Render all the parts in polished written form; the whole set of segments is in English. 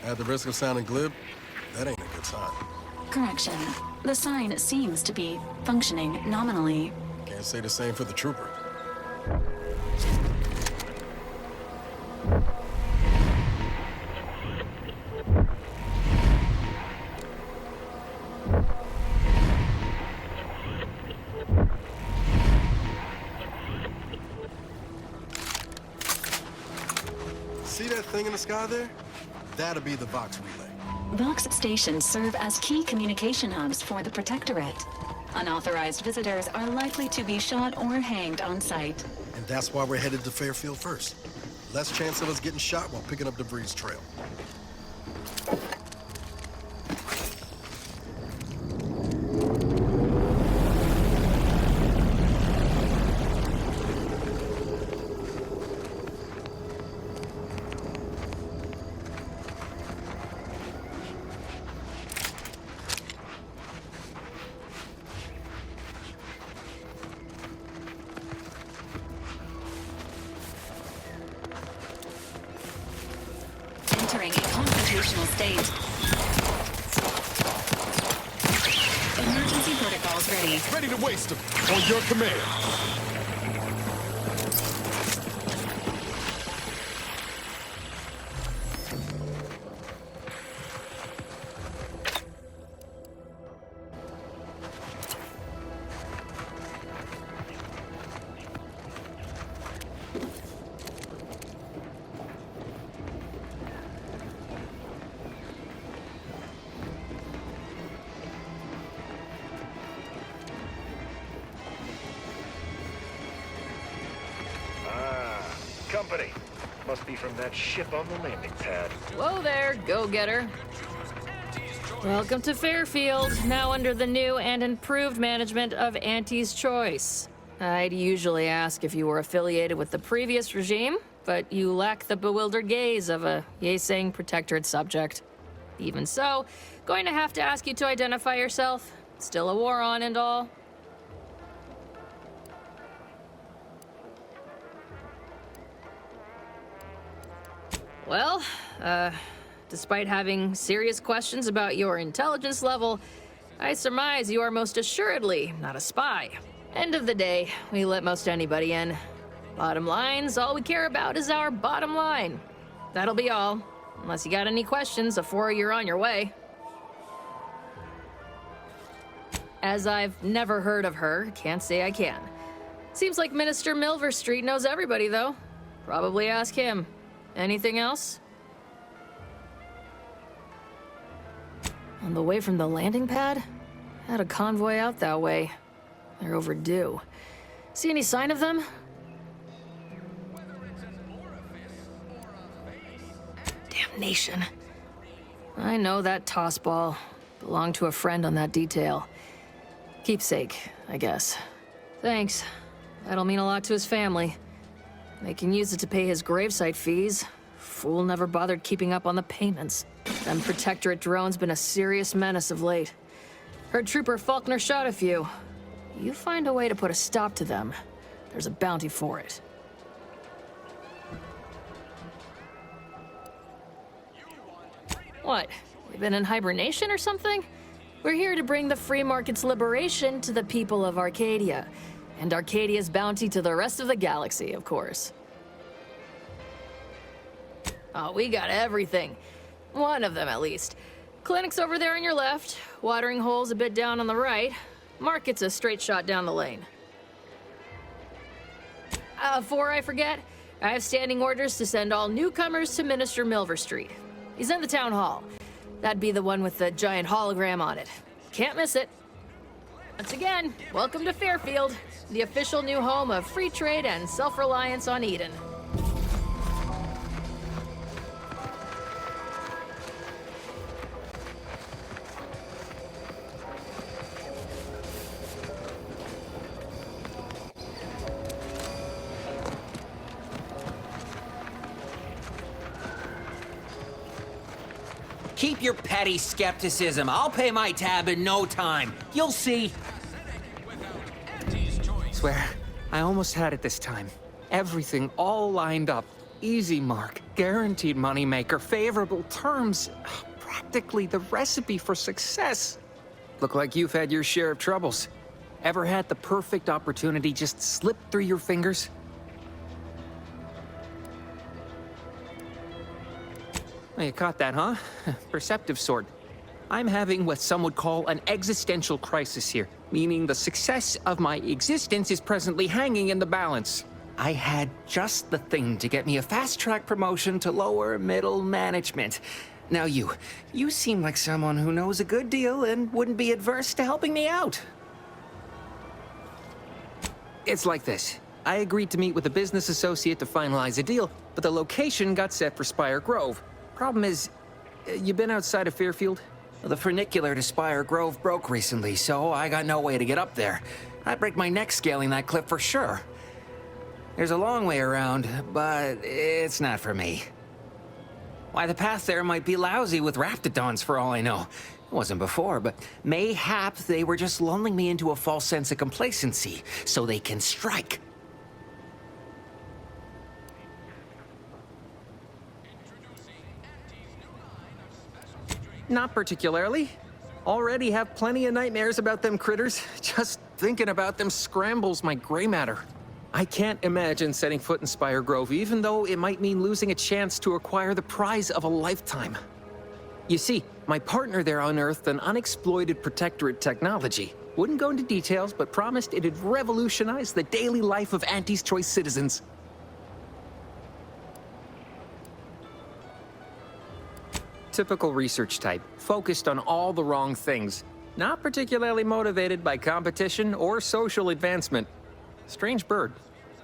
At the risk of sounding glib, that ain't a good sign. Correction. The sign seems to be functioning nominally. Can't say the same for the trooper. See that thing in the sky there? That'll be the Vox relay. Vox stations serve as key communication hubs for the Protectorate. Unauthorized visitors are likely to be shot or hanged on sight. And that's why we're headed to Fairfield first. Less chance of us getting shot while picking up debris trail. Entering a confrontational state. Emergency protocols ready. Ready to waste them. On your command. Company. Must be from that ship on the landing pad. Whoa there, go-getter. Welcome to Fairfield, now under the new and improved management of Auntie's Choice. I'd usually ask if you were affiliated with the previous regime, but you lack the bewildered gaze of a yay-saying Protectorate subject. Even so, going to have to ask you to identify yourself. Still a war on and all. Well, despite having serious questions about your intelligence level, I surmise you are most assuredly not a spy. End of the day, we let most anybody in. Bottom line's all we care about is our bottom line. That'll be all, unless you got any questions before you're on your way. As I've never heard of her, can't say I can. Seems like Minister Milverstreet knows everybody, though. Probably ask him. Anything else? On the way from the landing pad? Had a convoy out that way. They're overdue. See any sign of them? Damnation. I know that tossball. Belonged to a friend on that detail. Keepsake, I guess. Thanks. That'll mean a lot to his family. They can use it to pay his gravesite fees. Fool never bothered keeping up on the payments. Them Protectorate drones been a serious menace of late. Heard Trooper Faulkner shot a few. You find a way to put a stop to them, there's a bounty for it. What? You been in hibernation or something? We're here to bring the free market's liberation to the people of Arcadia. And Arcadia's bounty to the rest of the galaxy, of course. Oh, we got everything. One of them, at least. Clinic's over there on your left, watering hole's a bit down on the right. Market's a straight shot down the lane. Before I forget, I have standing orders to send all newcomers to Minister Milverstreet. He's in the town hall. That'd be the one with the giant hologram on it. Can't miss it. Once again, welcome to Fairfield, the official new home of free trade and self-reliance on Eden. Keep your petty skepticism. I'll pay my tab in no time. You'll see. Swear, I almost had it this time. Everything all lined up. Easy mark, guaranteed moneymaker, favorable terms. Practically the recipe for success. Look like you've had your share of troubles. Ever had the perfect opportunity just slip through your fingers? Well, you caught that, huh? Perceptive sort. I'm having what some would call an existential crisis here, meaning the success of my existence is presently hanging in the balance. I had just the thing to get me a fast-track promotion to lower middle management. Now you seem like someone who knows a good deal and wouldn't be adverse to helping me out. It's like this. I agreed to meet with a business associate to finalize a deal, but the location got set for Spire Grove. Problem is, you been outside of Fairfield? The funicular to Spire Grove broke recently, so I got no way to get up there. I'd break my neck scaling that cliff for sure. There's a long way around, but it's not for me. Why, the path there might be lousy with raptidons for all I know. It wasn't before, but mayhap they were just lulling me into a false sense of complacency so they can strike. Not particularly. Already have plenty of nightmares about them critters. Just thinking about them scrambles my gray matter. I can't imagine setting foot in Spire Grove, even though it might mean losing a chance to acquire the prize of a lifetime. You see, my partner there unearthed an unexploited protectorate technology. Wouldn't go into details, but promised it'd revolutionize the daily life of Auntie's Choice citizens. Typical research type, focused on all the wrong things. Not particularly motivated by competition or social advancement. Strange bird.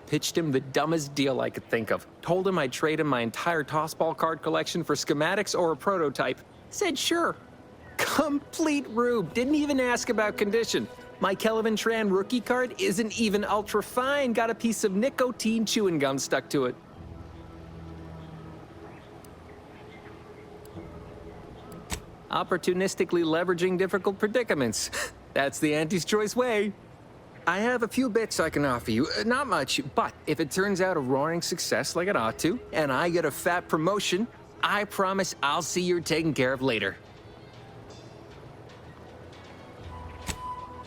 Pitched him the dumbest deal I could think of. Told him I'd trade him my entire tossball card collection for schematics or a prototype. Said sure. Complete rube. Didn't even ask about condition. My Kelvin Tran rookie card isn't even ultra fine. Got a piece of nicotine chewing gum stuck to it. Opportunistically leveraging difficult predicaments. That's the Auntie's Choice way. I have a few bits I can offer you. Not much, but if it turns out a roaring success like it ought to, and I get a fat promotion, I promise I'll see you're taken care of later.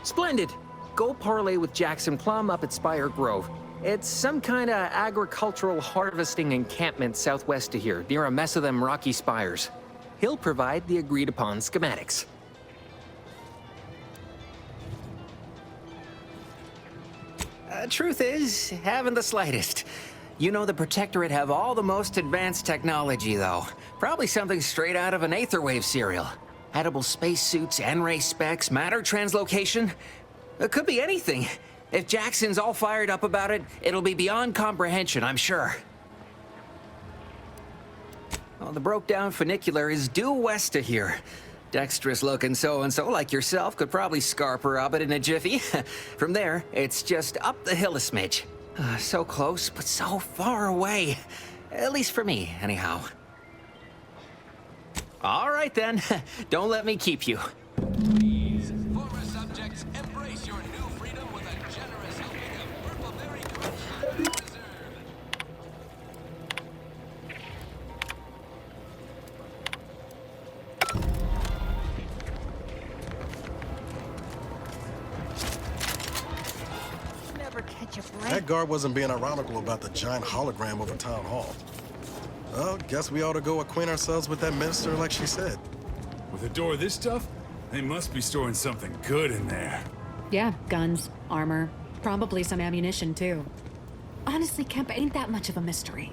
Splendid. Go parlay with Jackson Plum up at Spire Grove. It's some kind of agricultural harvesting encampment southwest of here, near a mess of them rocky spires. He'll provide the agreed-upon schematics. Truth is, haven't the slightest. You know the Protectorate have all the most advanced technology, though. Probably something straight out of an Aetherwave serial. Edible spacesuits, N-ray specs, matter translocation. It could be anything. If Jackson's all fired up about it, it'll be beyond comprehension, I'm sure. Well, the broke-down funicular is due west of here. Dexterous-looking so-and-so like yourself could probably scarp her up it in a jiffy. From there, it's just up the hill a smidge. So close, but so far away. At least for me, anyhow. All right, then. Don't let me keep you. Please, former subjects, embrace your new freedom with a generous helping of purple berry crush reserve. That guard wasn't being ironical about the giant hologram over Town Hall. Well, guess we ought to go acquaint ourselves with that minister like she said. With a door this tough, they must be storing something good in there. Yeah, guns, armor, probably some ammunition too. Honestly, Kemp ain't that much of a mystery.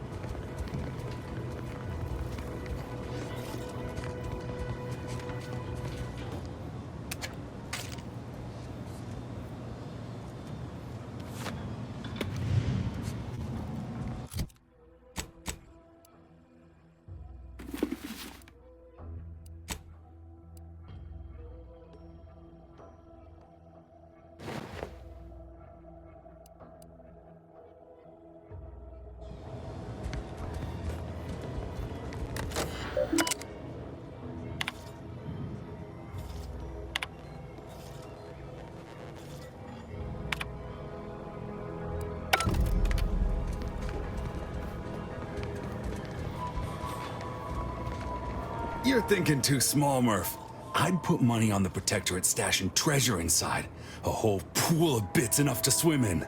You're thinking too small, Murph. I'd put money on the Protectorate stashing treasure inside. A whole pool of bits enough to swim in.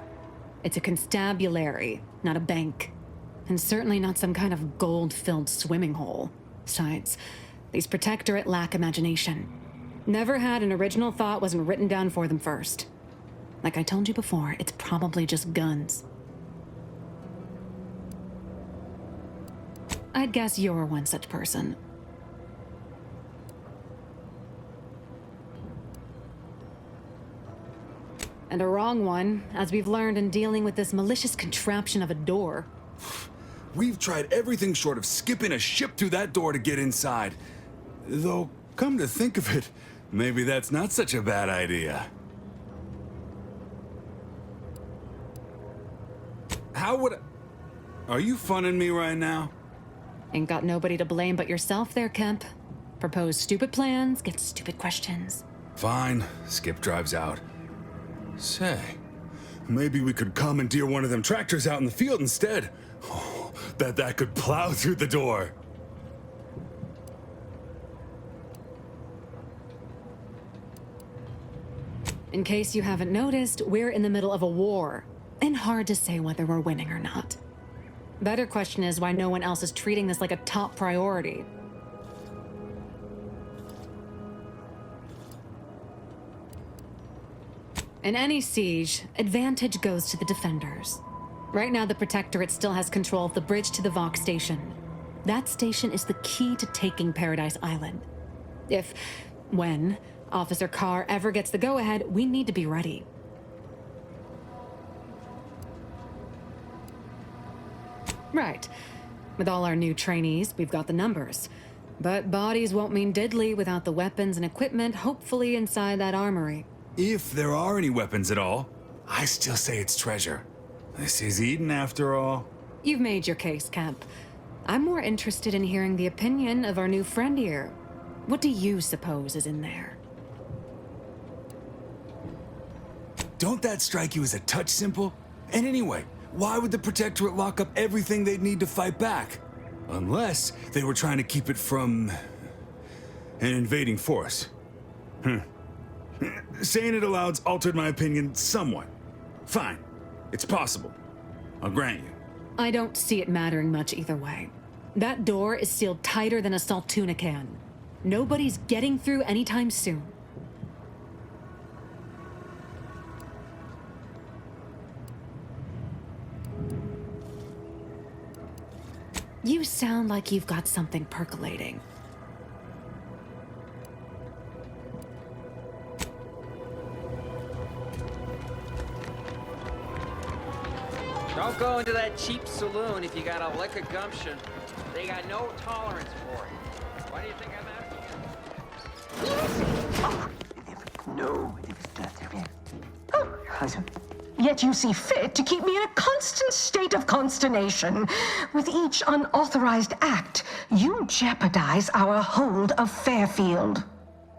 It's a constabulary, not a bank. And certainly not some kind of gold-filled swimming hole. Besides, these Protectorate lack imagination. Never had an original thought wasn't written down for them first. Like I told you before, it's probably just guns. I'd guess you're one such person. And a wrong one, as we've learned in dealing with this malicious contraption of a door. We've tried everything short of skipping a ship through that door to get inside. Though, come to think of it, maybe that's not such a bad idea. How would I... Are you funning me right now? Ain't got nobody to blame but yourself there, Kemp. Propose stupid plans, get stupid questions. Fine. Skip drives out. Say, maybe we could commandeer one of them tractors out in the field instead. Oh, that could plow through the door. In case you haven't noticed, we're in the middle of a war. And hard to say whether we're winning or not. Better question is why no one else is treating this like a top priority. In any siege, advantage goes to the defenders. Right now, the Protectorate still has control of the bridge to the Vox station. That station is the key to taking Paradise Island. When, Officer Carr ever gets the go-ahead, we need to be ready. Right. With all our new trainees, we've got the numbers. But bodies won't mean diddly without the weapons and equipment hopefully inside that armory. If there are any weapons at all, I still say it's treasure. This is Eden after all. You've made your case, Kemp. I'm more interested in hearing the opinion of our new friend here. What do you suppose is in there? Don't that strike you as a touch simple? And anyway, why would the Protectorate lock up everything they'd need to fight back? Unless they were trying to keep it from... an invading force. Saying it aloud's altered my opinion somewhat. Fine. It's possible. I'll grant you. I don't see it mattering much either way. That door is sealed tighter than a salt tuna can. Nobody's getting through anytime soon. You sound like you've got something percolating. Don't go into that cheap saloon if you got a lick of gumption. They got no tolerance for it. Why do you think I'm asking? Yet you see fit to keep me in a constant state of consternation. With each unauthorized act, you jeopardize our hold of Fairfield.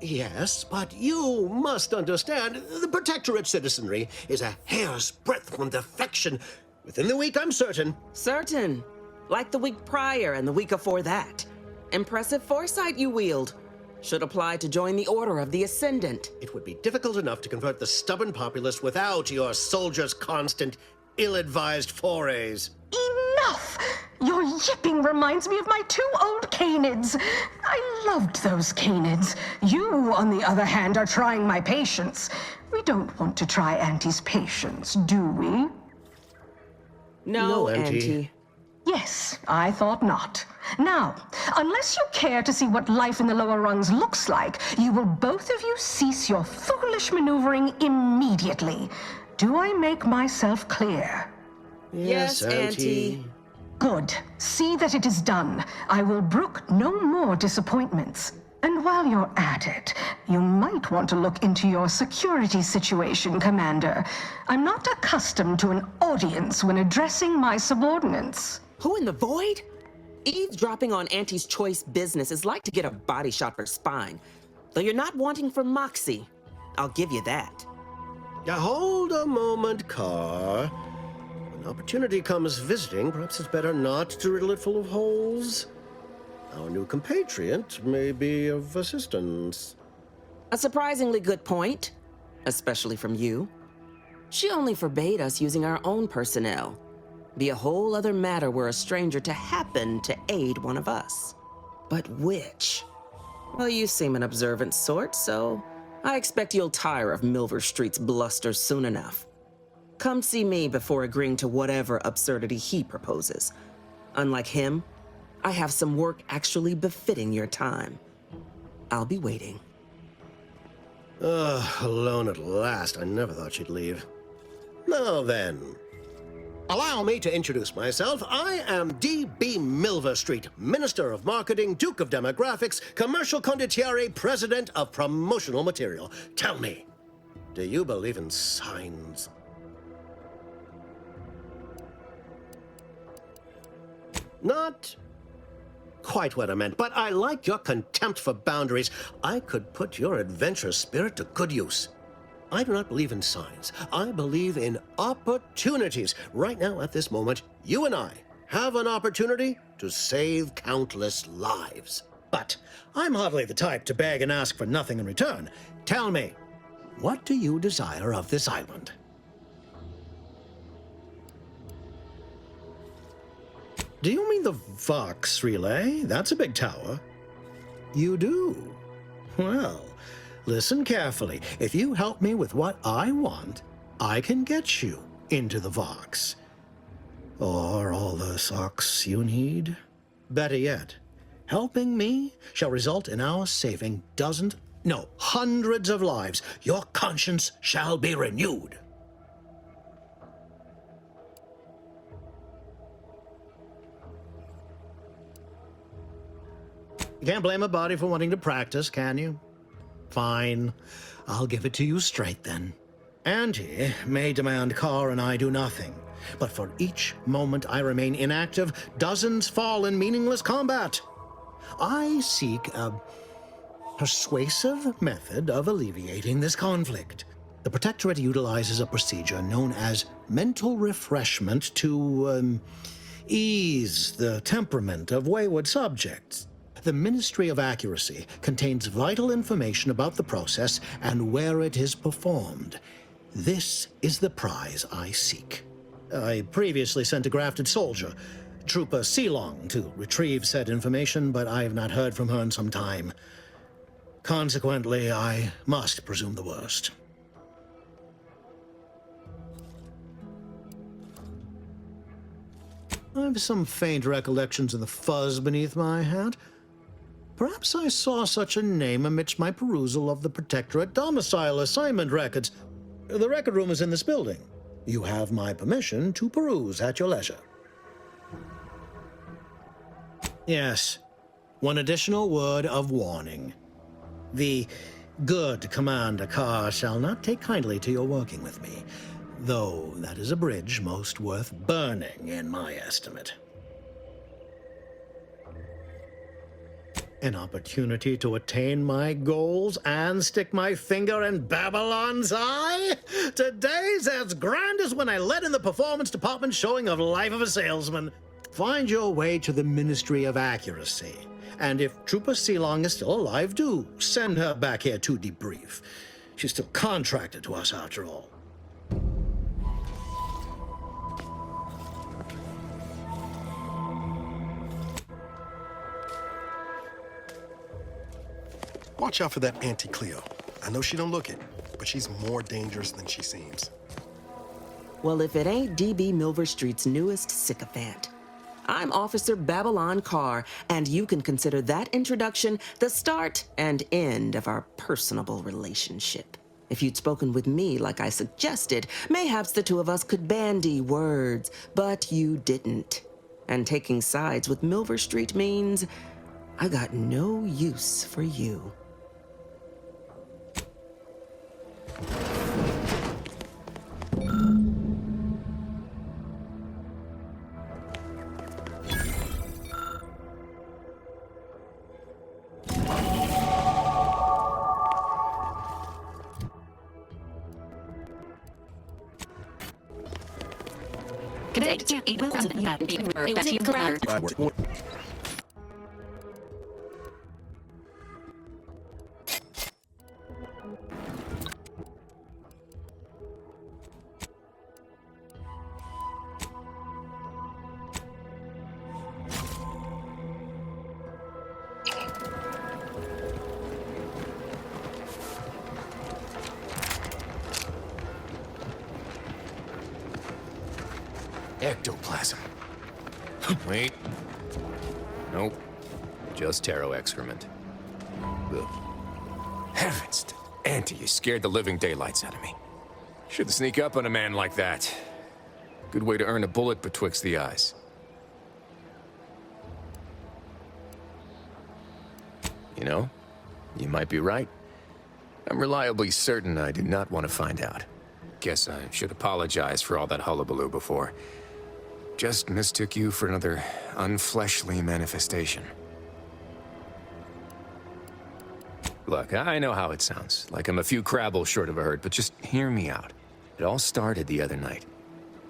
Yes, but you must understand, the Protectorate citizenry is a hair's breadth from defection. Within the week, I'm certain. Certain. Like the week prior and the week before that. Impressive foresight you wield. Should apply to join the Order of the Ascendant. It would be difficult enough to convert the stubborn populace without your soldiers' constant, ill-advised forays. Enough! Your yipping reminds me of my 2 old canids. I loved those canids. You, on the other hand, are trying my patience. We don't want to try Auntie's patience, do we? No, Auntie. Yes, I thought not. Now, unless you care to see what life in the lower rungs looks like, you will both of you cease your foolish maneuvering immediately. Do I make myself clear? Yes, Auntie. Good. See that it is done. I will brook no more disappointments. And while you're at it, you might want to look into your security situation, Commander. I'm not accustomed to an audience when addressing my subordinates. Who in the void? Eavesdropping on Auntie's choice business is like to get a body shot for spine. Though you're not wanting for moxie. I'll give you that. Now hold a moment, Carr. When opportunity comes visiting, perhaps it's better not to riddle it full of holes. our new compatriot may be of assistance. A surprisingly good point, especially from you. She only forbade us using our own personnel. Be a whole other matter were a stranger to happen to aid one of us. But which? Well, you seem an observant sort, so I expect you'll tire of Milver Street's bluster soon enough. Come see me before agreeing to whatever absurdity he proposes. Unlike him, I have some work actually befitting your time. I'll be waiting. Alone at last. I never thought she'd leave. Now then, allow me to introduce myself. I am D.B. Milver Street, Minister of Marketing, Duke of Demographics, Commercial Condottiere, President of Promotional Material. Tell me, do you believe in signs? Not quite what I meant, but I like your contempt for boundaries. I could put your adventurous spirit to good use. I do not believe in signs. I believe in opportunities. Right now, at this moment, you and I have an opportunity to save countless lives. But I'm hardly the type to beg and ask for nothing in return. Tell me, what do you desire of this island? Do you mean the Vox Relay? That's a big tower. You do? Well, listen carefully. If you help me with what I want, I can get you into the Vox. Or all the socks you need. Better yet, helping me shall result in our saving hundreds of lives. Your conscience shall be renewed. You can't blame a body for wanting to practice, can you? Fine. I'll give it to you straight then. Auntie may demand Carr and I do nothing, but for each moment I remain inactive, dozens fall in meaningless combat. I seek a persuasive method of alleviating this conflict. The Protectorate utilizes a procedure known as mental refreshment to ease the temperament of wayward subjects. The Ministry of Accuracy contains vital information about the process and where it is performed. This is the prize I seek. I previously sent a grafted soldier, Trooper Sealong, to retrieve said information, but I have not heard from her in some time. Consequently, I must presume the worst. I have some faint recollections of the fuzz beneath my hat. Perhaps I saw such a name amidst my perusal of the Protectorate domicile assignment records. The record room is in this building. You have my permission to peruse at your leisure. Yes, one additional word of warning. The good Commander Carr shall not take kindly to your working with me, though that is a bridge most worth burning in my estimate. An opportunity to attain my goals and stick my finger in Babylon's eye? Today's as grand as when I led in the performance department showing of Life of a Salesman. Find your way to the Ministry of Accuracy. And if Trooper Sealong is still alive, do send her back here to debrief. She's still contracted to us after all. Watch out for that Auntie Cleo. I know she don't look it, but she's more dangerous than she seems. Well, if it ain't D.B. Milver Street's newest sycophant. I'm Officer Babylon Carr, and you can consider that introduction the start and end of our personable relationship. If you'd spoken with me like I suggested, mayhaps the two of us could bandy words, but you didn't. And taking sides with Milver Street means I got no use for you. Ectoplasm. Wait. Nope. Just taro excrement. Ugh. Heavens, Auntie, you scared the living daylights out of me. Shouldn't sneak up on a man like that. Good way to earn a bullet betwixt the eyes. You know, you might be right. I'm reliably certain I do not want to find out. Guess I should apologize for all that hullabaloo before. Just mistook you for another unfleshly manifestation. Look, I know how it sounds, like I'm a few crabbles short of a hurt, but just hear me out. It all started the other night.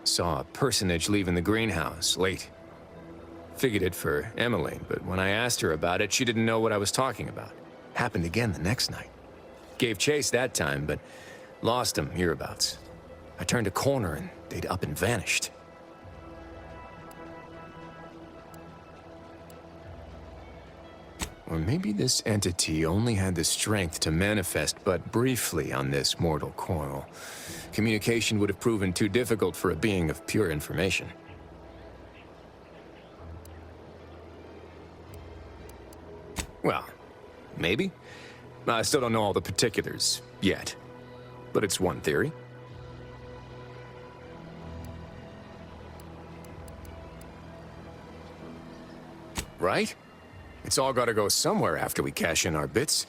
Saw a personage leaving the greenhouse, late. Figured it for Emily, but when I asked her about it, she didn't know what I was talking about. Happened again the next night. Gave chase that time, but lost him hereabouts. I turned a corner and they'd up and vanished. Or maybe this entity only had the strength to manifest but briefly on this mortal coil. Communication would have proven too difficult for a being of pure information. Well, maybe. I still don't know all the particulars yet, but it's one theory. Right? It's all gotta go somewhere after we cash in our bits.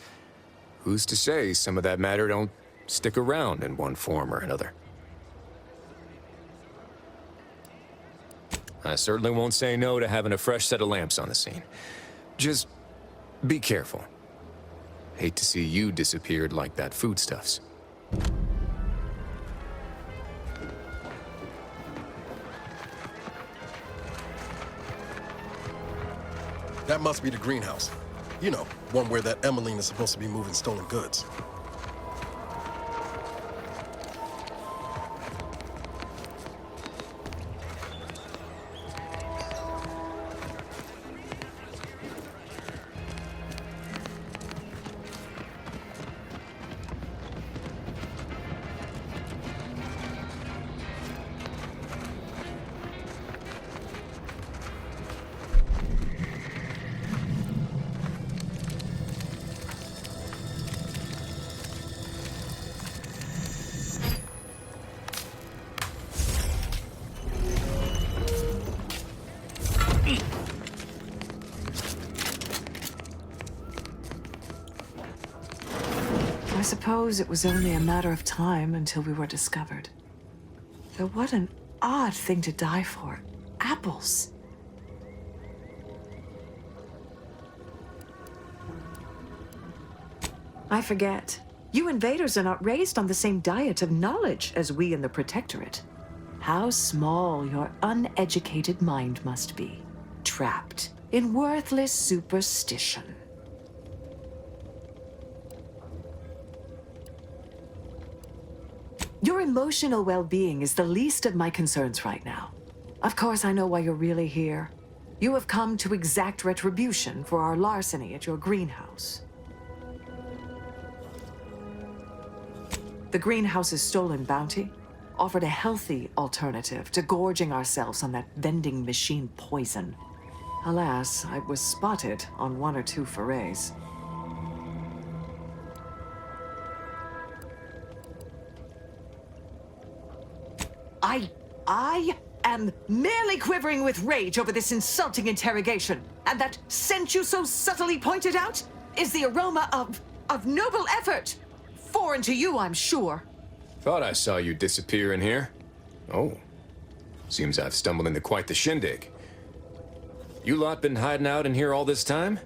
Who's to say some of that matter don't stick around in one form or another? I certainly won't say no to having a fresh set of lamps on the scene. Just be careful. Hate to see you disappeared like that foodstuffs. That must be the greenhouse. You know, one where that Emmeline is supposed to be moving stolen goods. I suppose it was only a matter of time until we were discovered. Though what an odd thing to die for. Apples. I forget. You invaders are not raised on the same diet of knowledge as we in the Protectorate. How small your uneducated mind must be, trapped in worthless superstition. Your emotional well-being is the least of my concerns right now. Of course, I know why you're really here. You have come to exact retribution for our larceny at your greenhouse. The greenhouse's stolen bounty offered a healthy alternative to gorging ourselves on that vending machine poison. Alas, I was spotted on 1 or 2 forays. I am merely quivering with rage over this insulting interrogation. And that scent you so subtly pointed out is the aroma of noble effort. Foreign to you, I'm sure. Thought I saw you disappear in here. Oh. Seems I've stumbled into quite the shindig. You lot been hiding out in here all this time?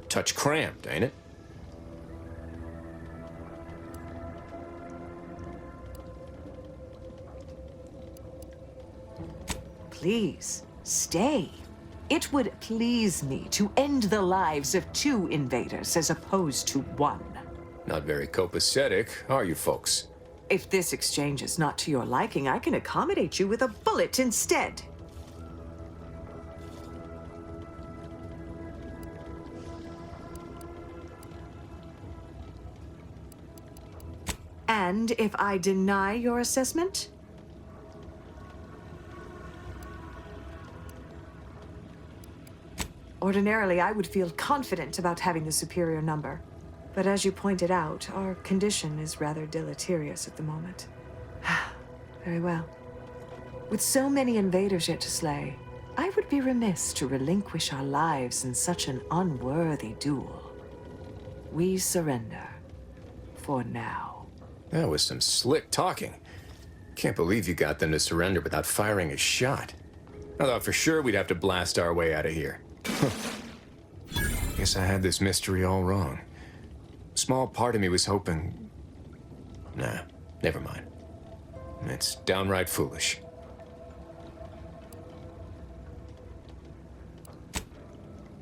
Touch cramped, ain't it? Please, stay. It would please me to end the lives of 2 invaders as opposed to 1. Not very copacetic, are you folks? If this exchange is not to your liking, I can accommodate you with a bullet instead. And if I deny your assessment? Ordinarily, I would feel confident about having the superior number. But as you pointed out, our condition is rather deleterious at the moment. Very well. With so many invaders yet to slay, I would be remiss to relinquish our lives in such an unworthy duel. We surrender. For now. That was some slick talking. Can't believe you got them to surrender without firing a shot. I thought for sure we'd have to blast our way out of here. Guess I had this mystery all wrong. Small part of me was hoping... Nah, never mind. It's downright foolish.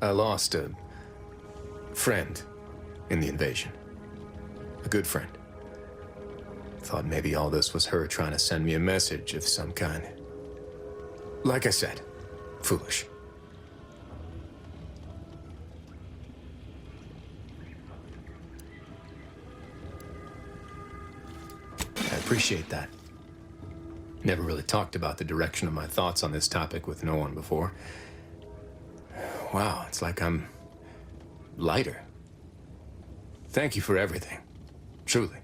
I lost a friend in the invasion. A good friend. Thought maybe all this was her trying to send me a message of some kind. Like I said, foolish. I appreciate that. Never really talked about the direction of my thoughts on this topic with no one before. Wow, it's like I'm lighter. Thank you for everything. Truly.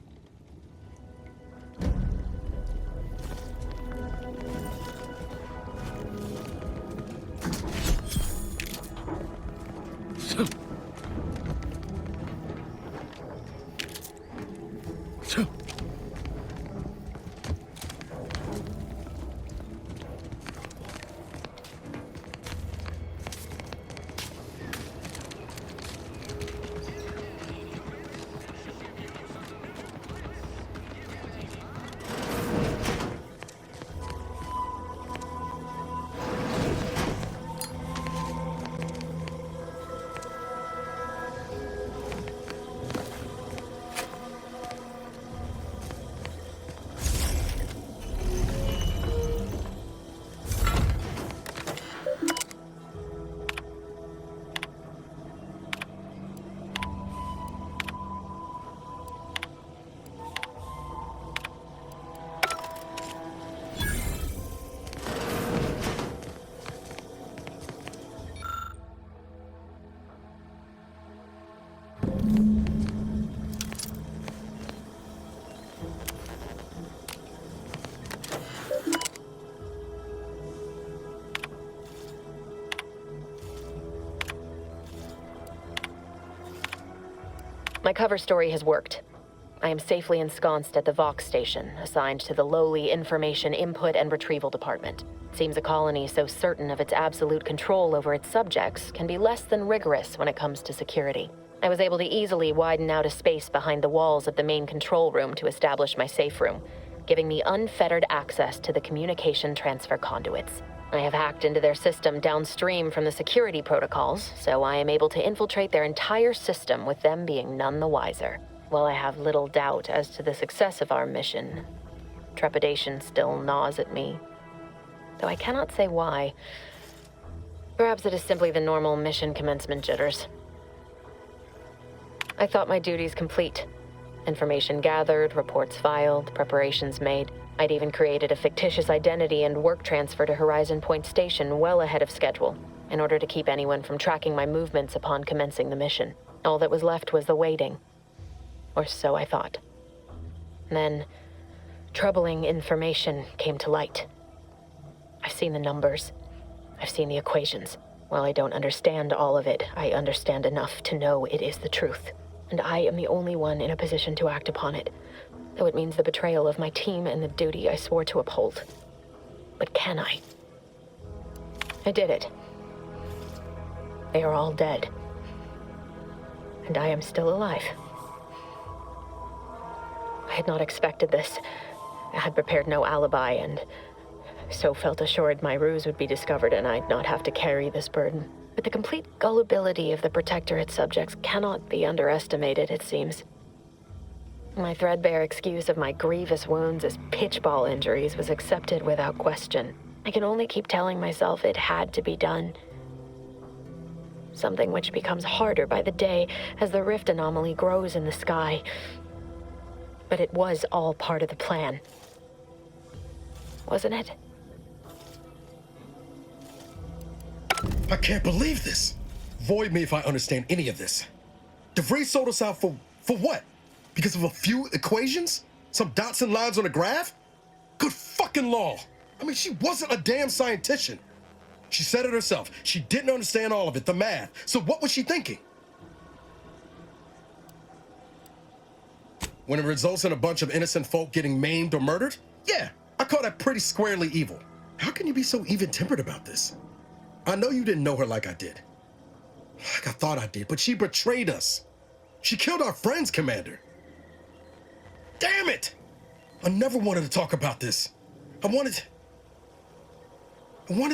My cover story has worked. I am safely ensconced at the Vox station, assigned to the lowly Information Input and Retrieval Department. It seems a colony so certain of its absolute control over its subjects can be less than rigorous when it comes to security. I was able to easily widen out a space behind the walls of the main control room to establish my safe room, giving me unfettered access to the communication transfer conduits. I have hacked into their system downstream from the security protocols, so I am able to infiltrate their entire system with them being none the wiser. While I have little doubt as to the success of our mission, trepidation still gnaws at me. Though I cannot say why. Perhaps it is simply the normal mission commencement jitters. I thought my duties complete. Information gathered, reports filed, preparations made. I'd even created a fictitious identity and work transfer to Horizon Point Station well ahead of schedule, in order to keep anyone from tracking my movements upon commencing the mission. All that was left was the waiting. Or so I thought. Then, troubling information came to light. I've seen the numbers. I've seen the equations. While I don't understand all of it, I understand enough to know it is the truth. And I am the only one in a position to act upon it. Though it means the betrayal of my team and the duty I swore to uphold. But can I? I did it. They are all dead. And I am still alive. I had not expected this. I had prepared no alibi, and so felt assured my ruse would be discovered and I'd not have to carry this burden. But the complete gullibility of the Protectorate subjects cannot be underestimated, it seems. My threadbare excuse of my grievous wounds as pitchball injuries was accepted without question. I can only keep telling myself it had to be done. Something which becomes harder by the day as the rift anomaly grows in the sky. But it was all part of the plan. Wasn't it? I can't believe this. Void me if I understand any of this. DeVries sold us out for what? Because of a few equations? Some dots and lines on a graph? Good fucking law. I mean, she wasn't a damn scientist. She said it herself. She didn't understand all of it, the math. So what was she thinking? When it results in a bunch of innocent folk getting maimed or murdered? Yeah, I call that pretty squarely evil. How can you be so even-tempered about this? I know you didn't know her like I did. Like I thought I did, but she betrayed us. She killed our friends, Commander. Damn it! I never wanted to talk about this. I wanted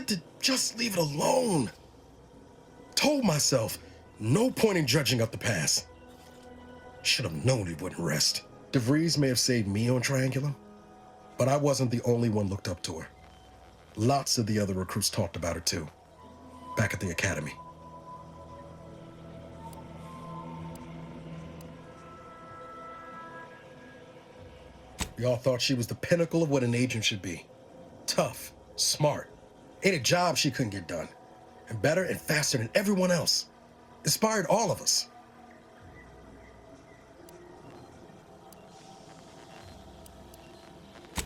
to just leave it alone. Told myself, no point in dredging up the past. Should have known it wouldn't rest. DeVries may have saved me on Triangulum, but I wasn't the only one looked up to her. Lots of the other recruits talked about her too, back at the academy. Y'all thought she was the pinnacle of what an agent should be. Tough, smart, ain't a job she couldn't get done. And better and faster than everyone else. Inspired all of us.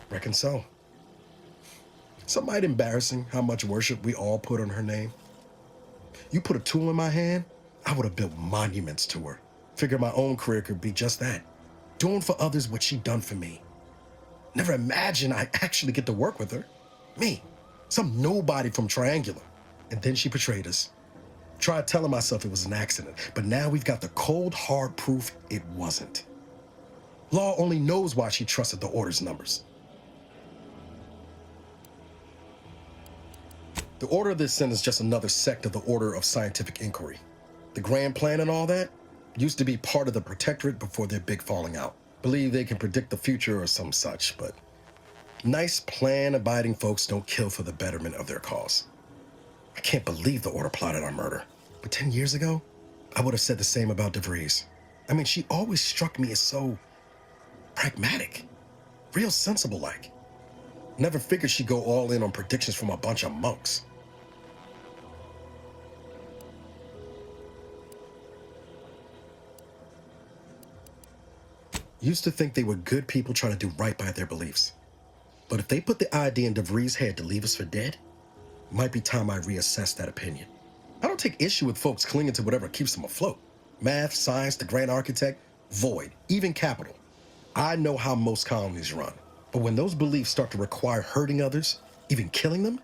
Reckon so. Some might embarrassing how much worship we all put on her name. You put a tool in my hand, I would have built monuments to her. Figured my own career could be just that. Doing for others what she done for me. Never imagined I'd actually get to work with her. Me, some nobody from Triangular. And then she betrayed us. Tried telling myself it was an accident, but now we've got the cold, hard proof it wasn't. Law only knows why she trusted the Order's numbers. The Order of this Sin is just another sect of the Order of Scientific Inquiry. The Grand Plan and all that used to be part of the Protectorate before their big falling out. Believe they can predict the future or some such, but nice plan-abiding folks don't kill for the betterment of their cause. I can't believe the Order plotted our murder. But 10 years ago, I would have said the same about DeVries. I mean, she always struck me as so pragmatic, real sensible-like. Never figured she'd go all in on predictions from a bunch of monks. Used to think they were good people trying to do right by their beliefs. But if they put the idea in DeVries' head to leave us for dead, might be time I reassess that opinion. I don't take issue with folks clinging to whatever keeps them afloat. Math, science, the grand architect, void, even capital. I know how most colonies run. But when those beliefs start to require hurting others, even killing them,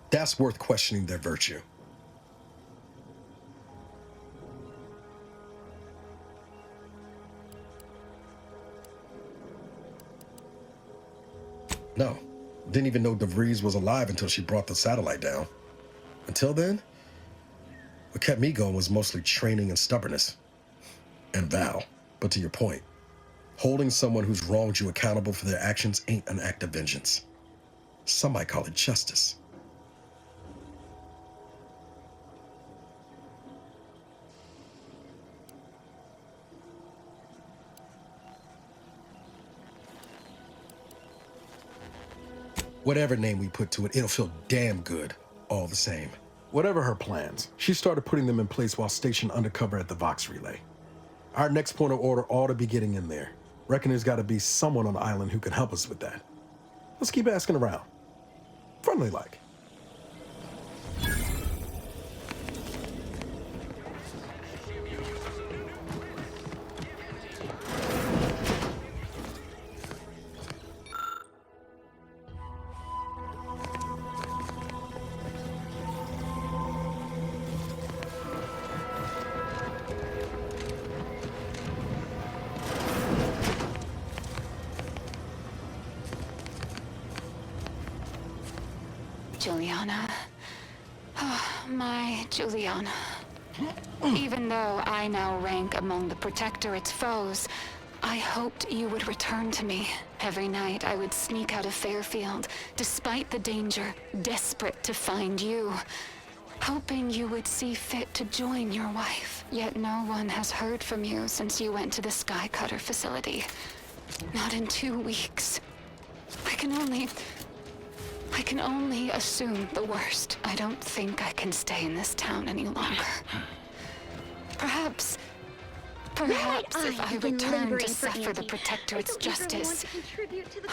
that's worth questioning their virtue. No, didn't even know DeVries was alive until she brought the satellite down. Until then, what kept me going was mostly training and stubbornness. And Val. But to your point, holding someone who's wronged you accountable for their actions ain't an act of vengeance. Some might call it justice. Whatever name we put to it, it'll feel damn good, all the same. Whatever her plans, she started putting them in place while stationed undercover at the Vox Relay. Our next point of order ought to be getting in there. Reckon there's got to be someone on the island who can help us with that. Let's keep asking around. Friendly like. Juliana. Oh, my Juliana. Even though I now rank among the Protectorate's foes, I hoped you would return to me. Every night I would sneak out of Fairfield, despite the danger, desperate to find you. Hoping you would see fit to join your wife. Yet no one has heard from you since you went to the Skycutter facility. Not in 2 weeks. I can only I can only assume the worst. I don't think I can stay in this town any longer. Perhaps if I return to suffer the Protectorate's justice,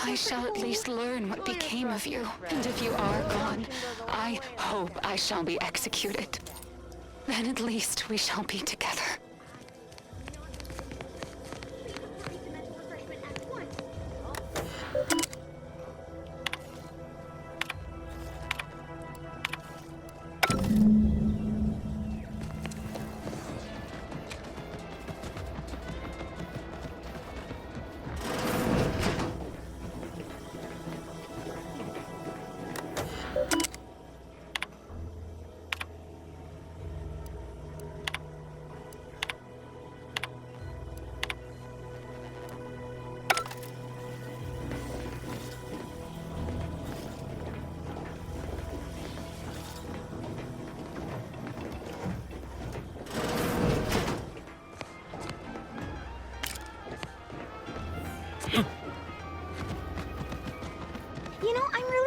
I shall at least learn what became of you. And if you are gone, I hope I shall be executed. Then at least we shall be together.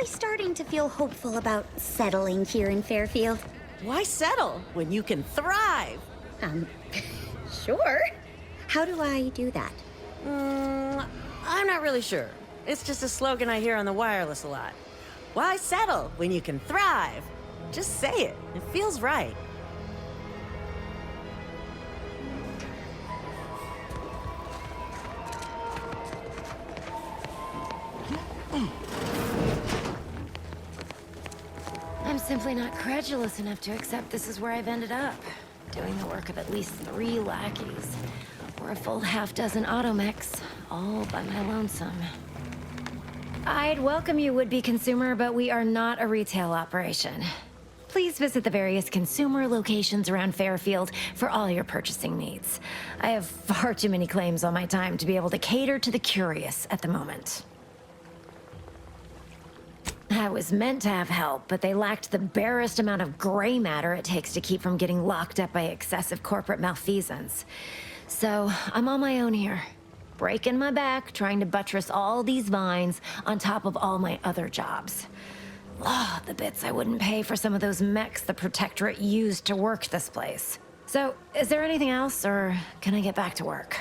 Starting to feel hopeful about settling here in Fairfield. Why settle when you can thrive? Sure. How do I do that? I'm not really sure. It's just a slogan I hear on the wireless a lot. Why settle when you can thrive? Just say it. It feels right. I'm simply not credulous enough to accept this is where I've ended up. Doing the work of at least 3 lackeys. Or a full half-dozen automechs, all by my lonesome. I'd welcome you, would-be consumer, but we are not a retail operation. Please visit the various consumer locations around Fairfield for all your purchasing needs. I have far too many claims on my time to be able to cater to the curious at the moment. I was meant to have help, but they lacked the barest amount of gray matter it takes to keep from getting locked up by excessive corporate malfeasance. So, I'm on my own here, breaking my back, trying to buttress all these vines on top of all my other jobs. Oh, the bits I wouldn't pay for some of those mechs the Protectorate used to work this place. So, is there anything else, or can I get back to work?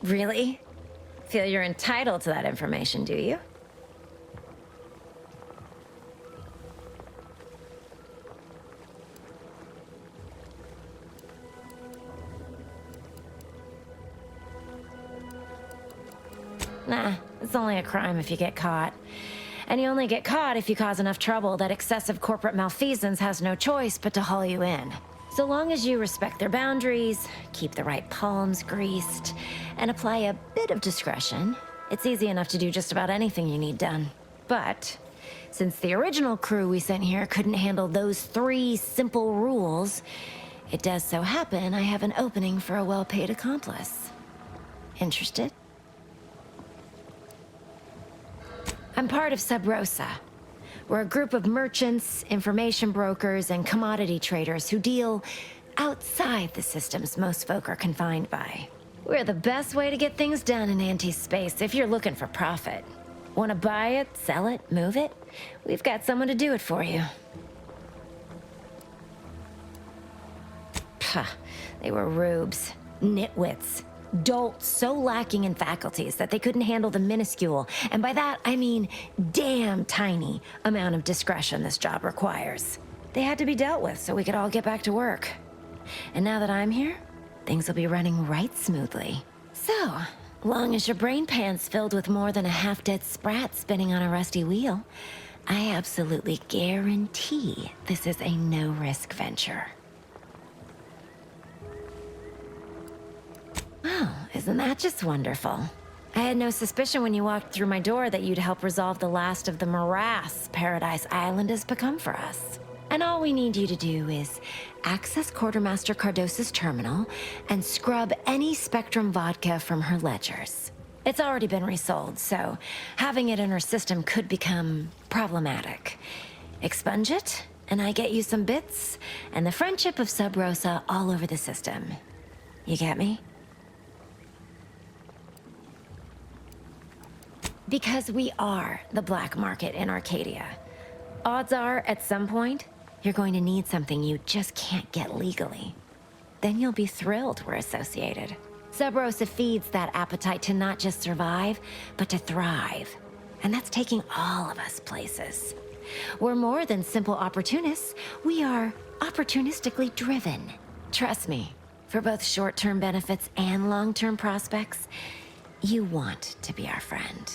Really? Feel you're entitled to that information, do you? Nah, it's only a crime if you get caught. And you only get caught if you cause enough trouble that excessive corporate malfeasance has no choice but to haul you in. So long as you respect their boundaries, keep the right palms greased, and apply a bit of discretion, it's easy enough to do just about anything you need done. But since the original crew we sent here couldn't handle those 3 simple rules, it does so happen I have an opening for a well-paid accomplice. Interested? I'm part of Sub Rosa. We're a group of merchants, information brokers, and commodity traders who deal outside the systems most folk are confined by. We're the best way to get things done in anti-space if you're looking for profit. Want to buy it, sell it, move it? We've got someone to do it for you. Pah, they were rubes, nitwits, dolts so lacking in faculties that they couldn't handle the minuscule, and by that I mean damn tiny, amount of discretion this job requires. They had to be dealt with so we could all get back to work. And now that I'm here, things will be running right smoothly. So, long as your brain pan's filled with more than a half-dead sprat spinning on a rusty wheel, I absolutely guarantee this is a no-risk venture. Oh, isn't that just wonderful? I had no suspicion when you walked through my door that you'd help resolve the last of the morass Paradise Island has become for us. And all we need you to do is access Quartermaster Cardos's terminal and scrub any Spectrum vodka from her ledgers. It's already been resold, so having it in her system could become problematic. Expunge it, and I get you some bits, and the friendship of Sub Rosa all over the system. You get me? Because we are the black market in Arcadia. Odds are, at some point, you're going to need something you just can't get legally. Then you'll be thrilled we're associated. Sub Rosa feeds that appetite to not just survive, but to thrive. And that's taking all of us places. We're more than simple opportunists. We are opportunistically driven. Trust me, for both short-term benefits and long-term prospects, you want to be our friend.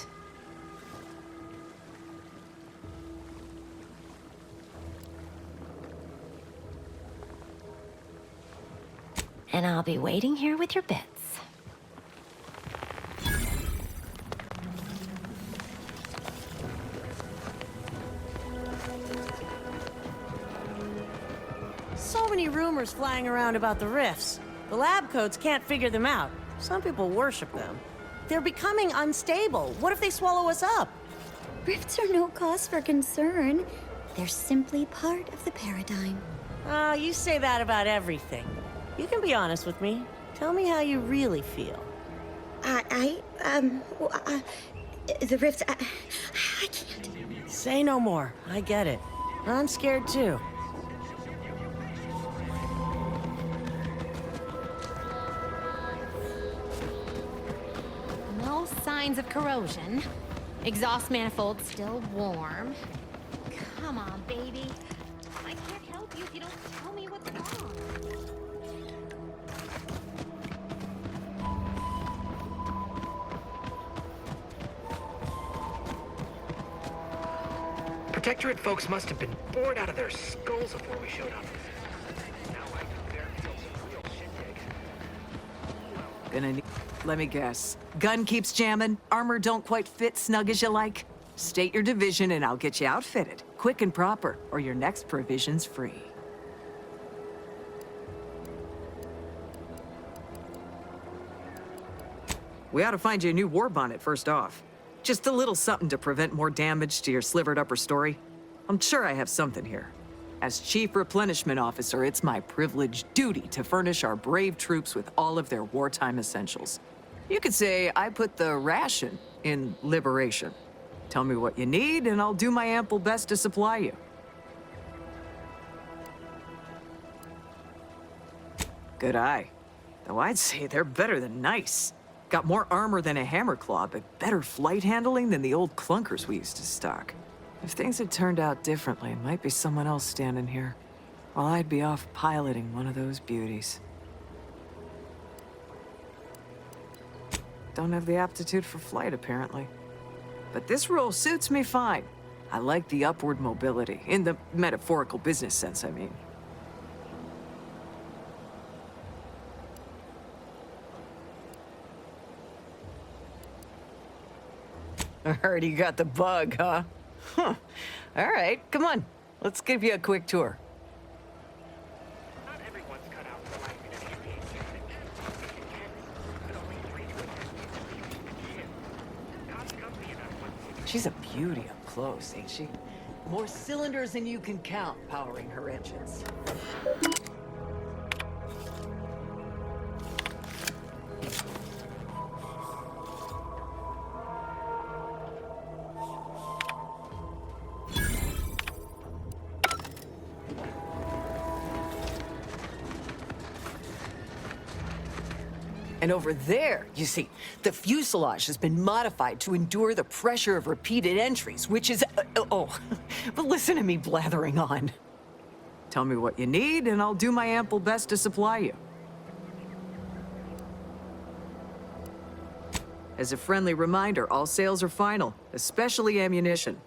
And I'll be waiting here with your bits. So many rumors flying around about the rifts. The lab coats can't figure them out. Some people worship them. They're becoming unstable. What if they swallow us up? Rifts are no cause for concern. They're simply part of the paradigm. You say that about everything. You can be honest with me. Tell me how you really feel. The rifts, I can't. Say no more. I get it. I'm scared too. No signs of corrosion. Exhaust manifold still warm. Come on, baby. I can't help you if you don't tell me what's wrong. Protectorate folks must have been bored out of their skulls before we showed up. Now I know they're some real shit. Gonna need... Let me guess. Gun keeps jamming, armor don't quite fit snug as you like. State your division and I'll get you outfitted, quick and proper, or your next provision's free. We ought to find you a new war bonnet first off. Just a little something to prevent more damage to your slivered upper story. I'm sure I have something here. As Chief Replenishment Officer, it's my privileged duty to furnish our brave troops with all of their wartime essentials. You could say I put the ration in liberation. Tell me what you need, and I'll do my ample best to supply you. Good eye. Though I'd say they're better than nice. Got more armor than a hammerclaw, but better flight handling than the old clunkers we used to stock. If things had turned out differently, it might be someone else standing here, while I'd be off piloting one of those beauties. Don't have the aptitude for flight, apparently. But this role suits me fine. I like the upward mobility, in the metaphorical business sense, I mean. I heard you got the bug, huh? Huh. All right, come on. Let's give you a quick tour. Not everyone's cut out for life in an aviation. God's company enough one. She's a beauty up close, ain't she? More cylinders than you can count powering her engines. And over there, you see, the fuselage has been modified to endure the pressure of repeated entries, which is... but listen to me blathering on. Tell me what you need, and I'll do my ample best to supply you. As a friendly reminder, all sales are final, especially ammunition.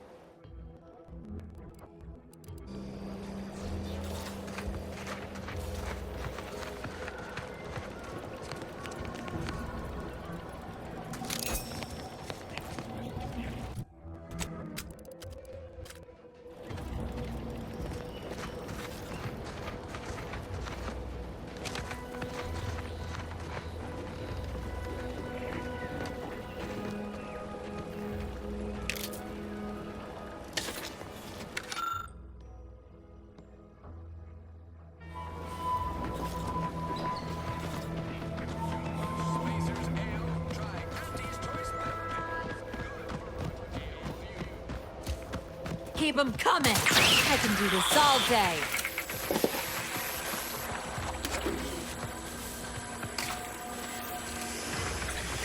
keep them coming. I can do this all day.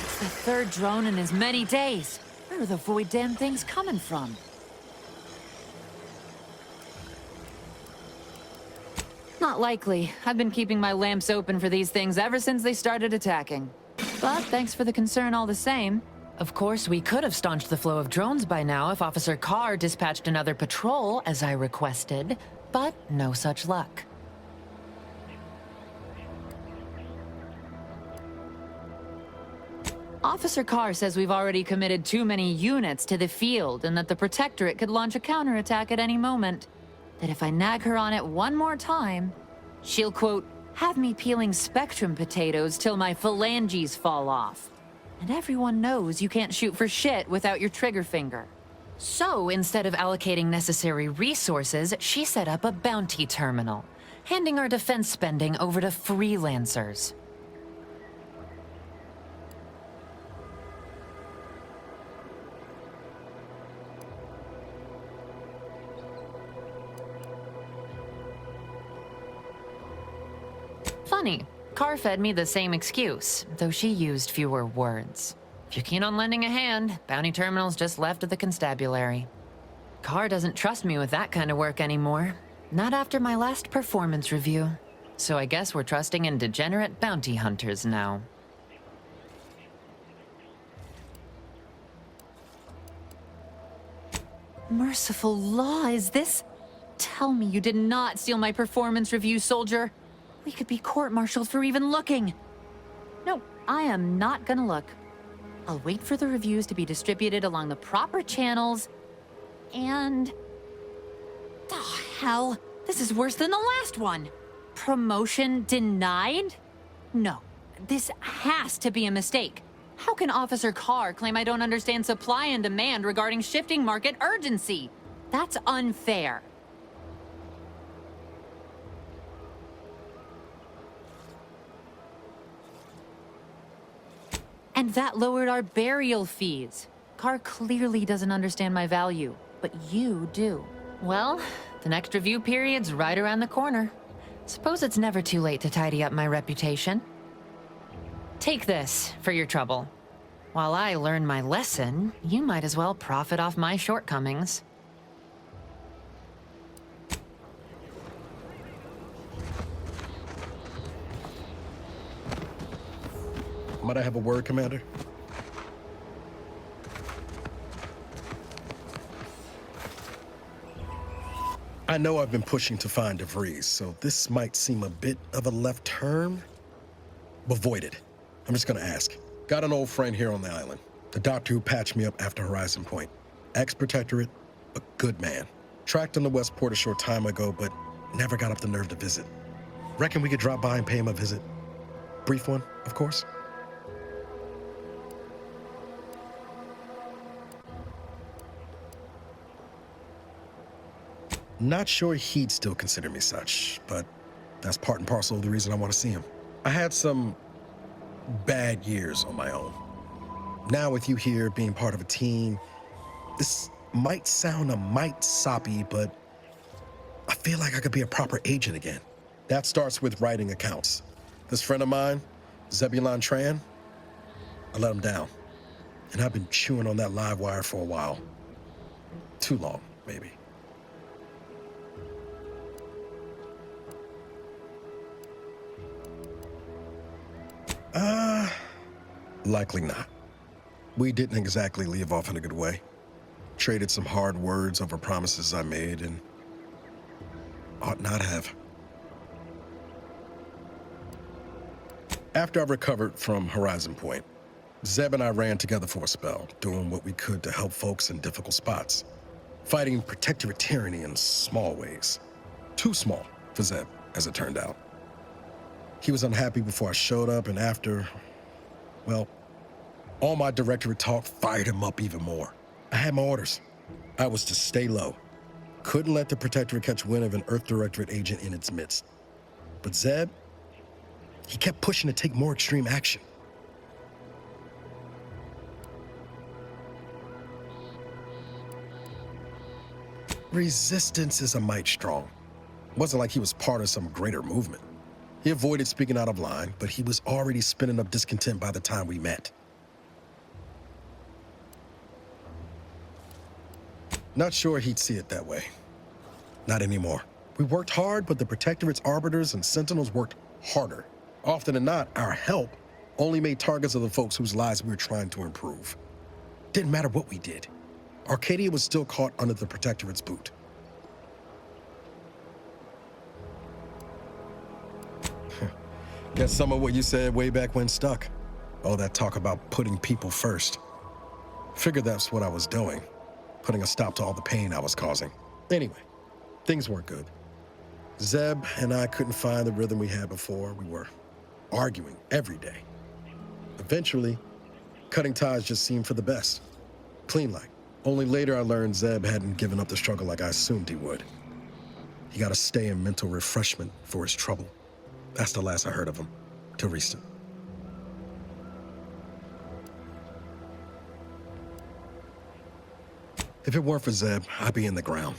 It's the third drone in as many days. Where are the void damn things coming from? Not likely. I've been keeping my lamps open for these things ever since they started attacking. But thanks for the concern all the same. Of course, we could have staunched the flow of drones by now if Officer Carr dispatched another patrol, as I requested, but no such luck. Officer Carr says we've already committed too many units to the field and that the Protectorate could launch a counterattack at any moment. That if I nag her on it one more time, she'll, quote, have me peeling Spectrum potatoes till my phalanges fall off. And everyone knows you can't shoot for shit without your trigger finger. So instead of allocating necessary resources, she set up a bounty terminal, handing our defense spending over to freelancers. Funny, Carr fed me the same excuse, though she used fewer words. If you're keen on lending a hand, bounty terminal's just left of the constabulary. Carr doesn't trust me with that kind of work anymore. Not after my last performance review. So I guess we're trusting in degenerate bounty hunters now. Merciful law, is this? Tell me you did not steal my performance review, soldier. We could be court-martialed for even looking. No, I am not gonna look. I'll wait for the reviews to be distributed along the proper channels, and... Oh, hell. This is worse than the last one. Promotion denied? No, this has to be a mistake. How can Officer Carr claim I don't understand supply and demand regarding shifting market urgency? That's unfair. And that lowered our burial fees. Carr clearly doesn't understand my value, but you do. Well, the next review period's right around the corner. Suppose it's never too late to tidy up my reputation. Take this for your trouble. While I learn my lesson, you might as well profit off my shortcomings. Might I have a word, Commander? I know I've been pushing to find DeVries, so this might seem a bit of a left turn, but void it. I'm just gonna ask. Got an old friend here on the island. The doctor who patched me up after Horizon Point. Ex-Protectorate, a good man. Tracked on the Westport a short time ago, but never got up the nerve to visit. Reckon we could drop by and pay him a visit? Brief one, of course. Not sure he'd still consider me such, but that's part and parcel of the reason I want to see him. I had some bad years on my own. Now with you here, being part of a team, this might sound a mite soppy, but I feel like I could be a proper agent again. That starts with writing accounts. This friend of mine, Zebulon Tran, I let him down. And I've been chewing on that live wire for a while. Too long, maybe. Likely not. We didn't exactly leave off in a good way. Traded some hard words over promises I made and ought not have. After I recovered from Horizon Point, Zeb and I ran together for a spell, doing what we could to help folks in difficult spots. Fighting Protectorate tyranny in small ways. Too small for Zeb, as it turned out. He was unhappy before I showed up, and after, well, all my Directorate talk fired him up even more. I had my orders. I was to stay low. Couldn't let the Protectorate catch wind of an Earth Directorate agent in its midst. But Zeb, he kept pushing to take more extreme action. Resistance is a mite strong. It wasn't like he was part of some greater movement. He avoided speaking out of line, but he was already spinning up discontent by the time we met. Not sure he'd see it that way. Not anymore. We worked hard, but the Protectorate's arbiters and sentinels worked harder. Often than not, our help only made targets of the folks whose lives we were trying to improve. Didn't matter what we did. Arcadia was still caught under the Protectorate's boot. Guess some of what you said way back when stuck. Oh, that talk about putting people first. Figured that's what I was doing, putting a stop to all the pain I was causing. Anyway, things weren't good. Zeb and I couldn't find the rhythm we had before. We were arguing every day. Eventually, cutting ties just seemed for the best. Clean like. Only later I learned Zeb hadn't given up the struggle like I assumed he would. He got to stay in mental refreshment for his trouble. That's the last I heard of him, till recent. If it weren't for Zeb, I'd be in the ground.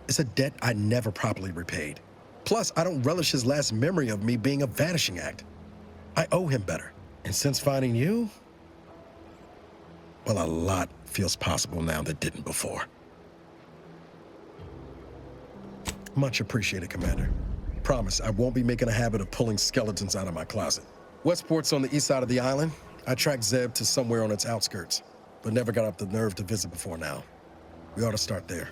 It's a debt I never properly repaid. Plus, I don't relish his last memory of me being a vanishing act. I owe him better. And since finding you, well, a lot feels possible now that didn't before. Much appreciated, Commander. Promise, I won't be making a habit of pulling skeletons out of my closet. Westport's on the east side of the island. I tracked Zeb to somewhere on its outskirts, but never got up the nerve to visit before now. We ought to start there.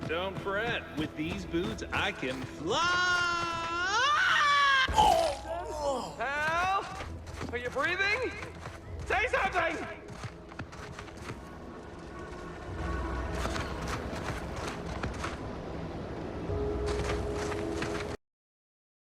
Don't fret. With these boots, I can fly! Hal? Are you breathing? Say something!